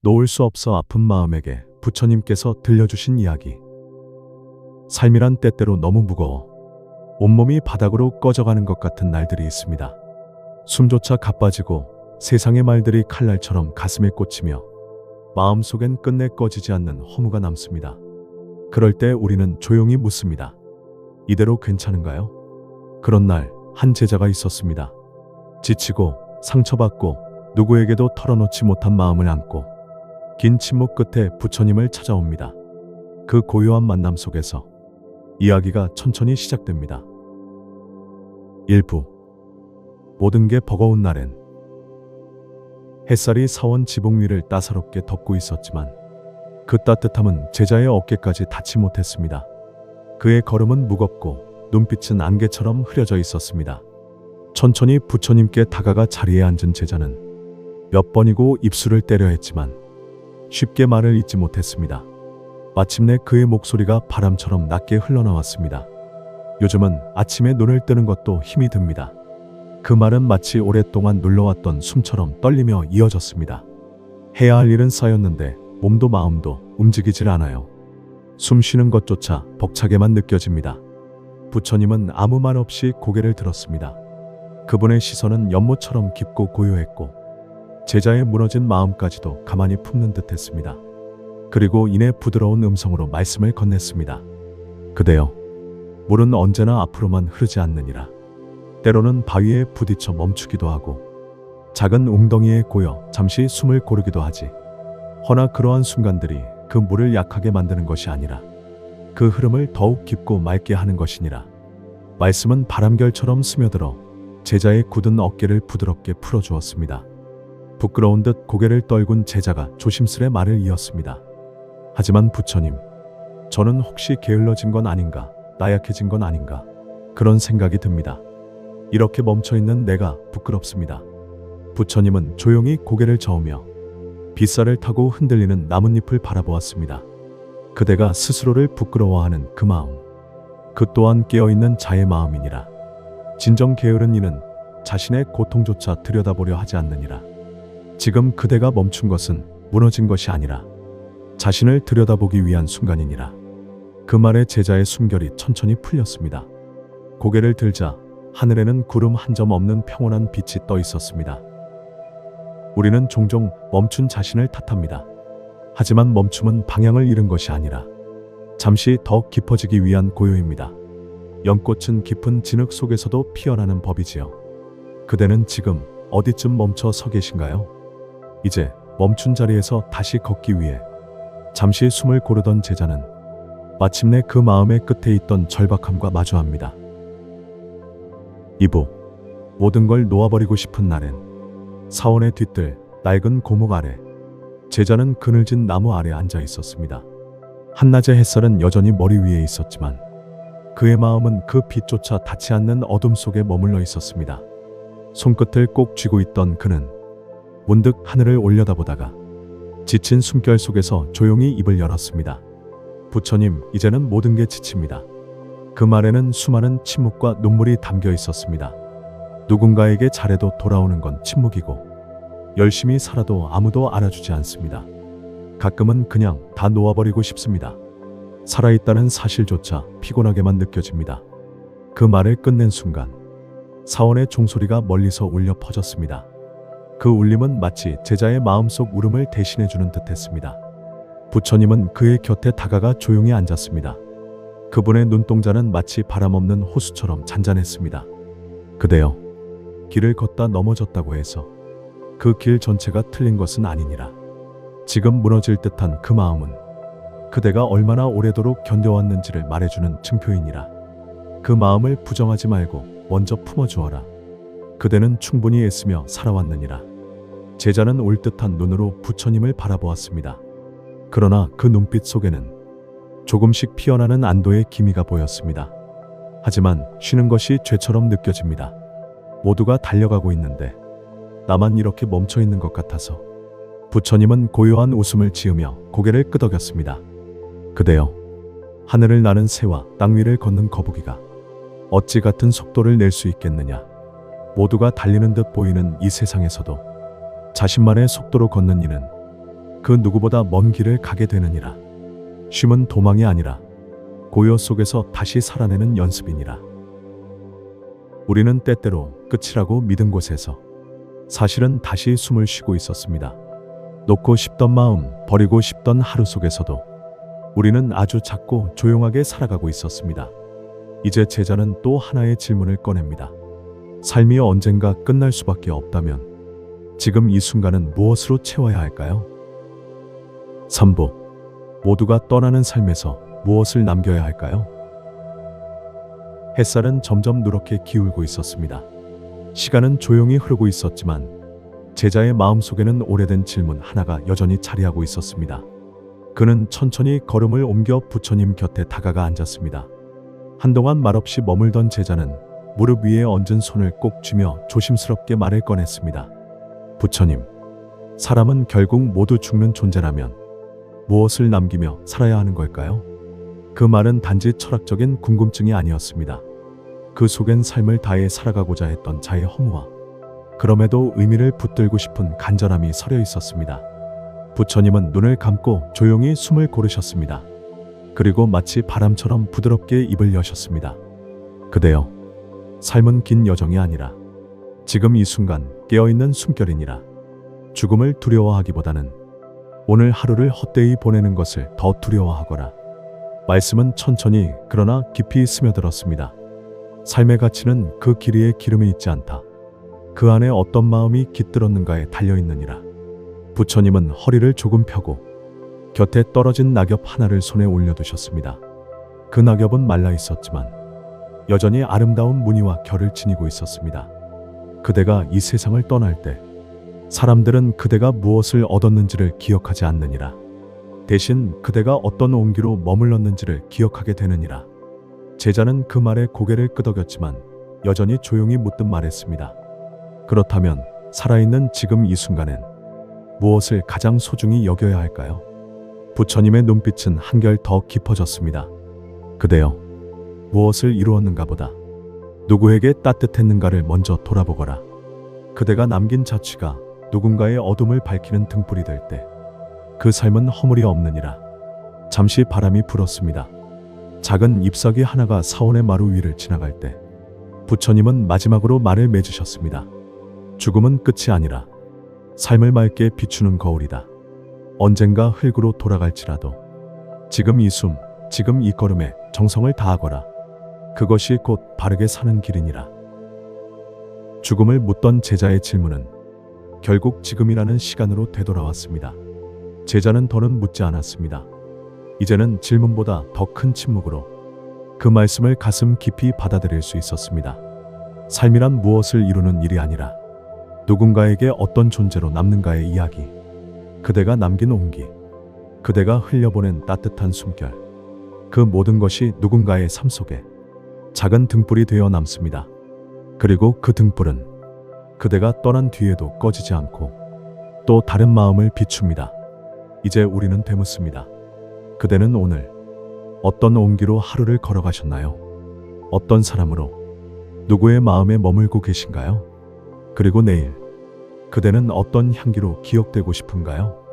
놓을 수 없어 아픈 마음에게 부처님께서 들려주신 이야기. 삶이란 때때로 너무 무거워 온몸이 바닥으로 꺼져가는 것 같은 날들이 있습니다. 숨조차 가빠지고 세상의 말들이 칼날처럼 가슴에 꽂히며 마음속엔 끝내 꺼지지 않는 허무가 남습니다. 그럴 때 우리는 조용히 묻습니다. 이대로 괜찮은가요? 그런 날 한 제자가 있었습니다. 지치고 상처받고 누구에게도 털어놓지 못한 마음을 안고 긴 침묵 끝에 부처님을 찾아옵니다. 그 고요한 만남 속에서 이야기가 천천히 시작됩니다. 일부. 모든 게 버거운 날엔 햇살이 사원 지붕 위를 따사롭게 덮고 있었지만 그 따뜻함은 제자의 어깨까지 닿지 못했습니다. 그의 걸음은 무겁고 눈빛은 안개처럼 흐려져 있었습니다. 천천히 부처님께 다가가 자리에 앉은 제자는 몇 번이고 입술을 때려 했지만 쉽게 말을 잇지 못했습니다. 마침내 그의 목소리가 바람처럼 낮게 흘러나왔습니다. 요즘은 아침에 눈을 뜨는 것도 힘이 듭니다. 그 말은 마치 오랫동안 눌러왔던 숨처럼 떨리며 이어졌습니다. 해야 할 일은 쌓였는데 몸도 마음도 움직이질 않아요. 숨 쉬는 것조차 벅차게만 느껴집니다. 부처님은 아무 말 없이 고개를 들었습니다. 그분의 시선은 연못처럼 깊고 고요했고 제자의 무너진 마음까지도 가만히 품는 듯했습니다. 그리고 이내 부드러운 음성으로 말씀을 건넸습니다. 그대여, 물은 언제나 앞으로만 흐르지 않느니라. 때로는 바위에 부딪혀 멈추기도 하고 작은 웅덩이에 고여 잠시 숨을 고르기도 하지. 허나 그러한 순간들이 그 물을 약하게 만드는 것이 아니라 그 흐름을 더욱 깊고 맑게 하는 것이니라. 말씀은 바람결처럼 스며들어 제자의 굳은 어깨를 부드럽게 풀어주었습니다. 부끄러운 듯 고개를 떨군 제자가 조심스레 말을 이었습니다. 하지만 부처님, 저는 혹시 게을러진 건 아닌가, 나약해진 건 아닌가, 그런 생각이 듭니다. 이렇게 멈춰있는 내가 부끄럽습니다. 부처님은 조용히 고개를 저으며 빗살을 타고 흔들리는 나뭇잎을 바라보았습니다. 그대가 스스로를 부끄러워하는 그 마음, 그 또한 깨어있는 자의 마음이니라. 진정 게으른 이는 자신의 고통조차 들여다보려 하지 않느니라. 지금 그대가 멈춘 것은 무너진 것이 아니라 자신을 들여다보기 위한 순간이니라. 그 말에 제자의 숨결이 천천히 풀렸습니다. 고개를 들자 하늘에는 구름 한 점 없는 평온한 빛이 떠 있었습니다. 우리는 종종 멈춘 자신을 탓합니다. 하지만 멈춤은 방향을 잃은 것이 아니라 잠시 더 깊어지기 위한 고요입니다. 연꽃은 깊은 진흙 속에서도 피어나는 법이지요. 그대는 지금 어디쯤 멈춰 서 계신가요? 이제 멈춘 자리에서 다시 걷기 위해 잠시 숨을 고르던 제자는 마침내 그 마음의 끝에 있던 절박함과 마주합니다. 2부. 모든 걸 놓아버리고 싶은 날엔 사원의 뒤뜰 낡은 고목 아래 제자는 그늘진 나무 아래 앉아 있었습니다. 한낮의 햇살은 여전히 머리 위에 있었지만 그의 마음은 그 빛조차 닿지 않는 어둠 속에 머물러 있었습니다. 손끝을 꼭 쥐고 있던 그는 문득 하늘을 올려다보다가 지친 숨결 속에서 조용히 입을 열었습니다. 부처님, 이제는 모든 게 지칩니다. 그 말에는 수많은 침묵과 눈물이 담겨 있었습니다. 누군가에게 잘해도 돌아오는 건 침묵이고 열심히 살아도 아무도 알아주지 않습니다. 가끔은 그냥 다 놓아버리고 싶습니다. 살아있다는 사실조차 피곤하게만 느껴집니다. 그 말을 끝낸 순간 사원의 종소리가 멀리서 울려 퍼졌습니다. 그 울림은 마치 제자의 마음속 울음을 대신해주는 듯했습니다. 부처님은 그의 곁에 다가가 조용히 앉았습니다. 그분의 눈동자는 마치 바람 없는 호수처럼 잔잔했습니다. 그대여, 길을 걷다 넘어졌다고 해서 그 길 전체가 틀린 것은 아니니라. 지금 무너질 듯한 그 마음은 그대가 얼마나 오래도록 견뎌왔는지를 말해주는 증표이니라. 그 마음을 부정하지 말고 먼저 품어주어라. 그대는 충분히 애쓰며 살아왔느니라. 제자는 올듯한 눈으로 부처님을 바라보았습니다. 그러나 그 눈빛 속에는 조금씩 피어나는 안도의 기미가 보였습니다. 하지만 쉬는 것이 죄처럼 느껴집니다. 모두가 달려가고 있는데 나만 이렇게 멈춰 있는 것 같아서. 부처님은 고요한 웃음을 지으며 고개를 끄덕였습니다. 그대여, 하늘을 나는 새와 땅 위를 걷는 거북이가 어찌 같은 속도를 낼 수 있겠느냐. 모두가 달리는 듯 보이는 이 세상에서도 자신만의 속도로 걷는 이는 그 누구보다 먼 길을 가게 되느니라. 쉼은 도망이 아니라 고요 속에서 다시 살아내는 연습이니라. 우리는 때때로 끝이라고 믿은 곳에서 사실은 다시 숨을 쉬고 있었습니다. 놓고 싶던 마음, 버리고 싶던 하루 속에서도 우리는 아주 작고 조용하게 살아가고 있었습니다. 이제 제자는 또 하나의 질문을 꺼냅니다. 삶이 언젠가 끝날 수밖에 없다면 지금 이 순간은 무엇으로 채워야 할까요? 3부. 모두가 떠나는 삶에서 무엇을 남겨야 할까요? 햇살은 점점 누렇게 기울고 있었습니다. 시간은 조용히 흐르고 있었지만 제자의 마음속에는 오래된 질문 하나가 여전히 자리하고 있었습니다. 그는 천천히 걸음을 옮겨 부처님 곁에 다가가 앉았습니다. 한동안 말없이 머물던 제자는 무릎 위에 얹은 손을 꼭 쥐며 조심스럽게 말을 꺼냈습니다. 부처님, 사람은 결국 모두 죽는 존재라면 무엇을 남기며 살아야 하는 걸까요? 그 말은 단지 철학적인 궁금증이 아니었습니다. 그 속엔 삶을 다해 살아가고자 했던 자의 허무와 그럼에도 의미를 붙들고 싶은 간절함이 서려 있었습니다. 부처님은 눈을 감고 조용히 숨을 고르셨습니다. 그리고 마치 바람처럼 부드럽게 입을 여셨습니다. 그대여, 삶은 긴 여정이 아니라 지금 이 순간 깨어있는 숨결이니라. 죽음을 두려워하기보다는 오늘 하루를 헛되이 보내는 것을 더 두려워하거라. 말씀은 천천히 그러나 깊이 스며들었습니다. 삶의 가치는 그 길이에 기름이 있지 않다. 그 안에 어떤 마음이 깃들었는가에 달려있느니라. 부처님은 허리를 조금 펴고 곁에 떨어진 낙엽 하나를 손에 올려두셨습니다. 그 낙엽은 말라 있었지만 여전히 아름다운 무늬와 결을 지니고 있었습니다. 그대가 이 세상을 떠날 때 사람들은 그대가 무엇을 얻었는지를 기억하지 않느니라. 대신 그대가 어떤 온기로 머물렀는지를 기억하게 되느니라. 제자는 그 말에 고개를 끄덕였지만 여전히 조용히 묻듯 말했습니다. 그렇다면 살아있는 지금 이 순간엔 무엇을 가장 소중히 여겨야 할까요? 부처님의 눈빛은 한결 더 깊어졌습니다. 그대여, 무엇을 이루었는가 보다 누구에게 따뜻했는가를 먼저 돌아보거라. 그대가 남긴 자취가 누군가의 어둠을 밝히는 등불이 될 때 그 삶은 허물이 없느니라. 잠시 바람이 불었습니다. 작은 잎사귀 하나가 사원의 마루 위를 지나갈 때 부처님은 마지막으로 말을 맺으셨습니다. 죽음은 끝이 아니라 삶을 맑게 비추는 거울이다. 언젠가 흙으로 돌아갈지라도 지금 이 숨, 지금 이 걸음에 정성을 다하거라. 그것이 곧 바르게 사는 길이니라. 죽음을 묻던 제자의 질문은 결국 지금이라는 시간으로 되돌아왔습니다. 제자는 더는 묻지 않았습니다. 이제는 질문보다 더 큰 침묵으로 그 말씀을 가슴 깊이 받아들일 수 있었습니다. 삶이란 무엇을 이루는 일이 아니라 누군가에게 어떤 존재로 남는가의 이야기. 그대가 남긴 온기, 그대가 흘려보낸 따뜻한 숨결, 그 모든 것이 누군가의 삶 속에 작은 등불이 되어 남습니다. 그리고 그 등불은 그대가 떠난 뒤에도 꺼지지 않고 또 다른 마음을 비춥니다. 이제 우리는 되묻습니다. 그대는 오늘 어떤 온기로 하루를 걸어가셨나요? 어떤 사람으로, 누구의 마음에 머물고 계신가요? 그리고 내일 그대는 어떤 향기로 기억되고 싶은가요?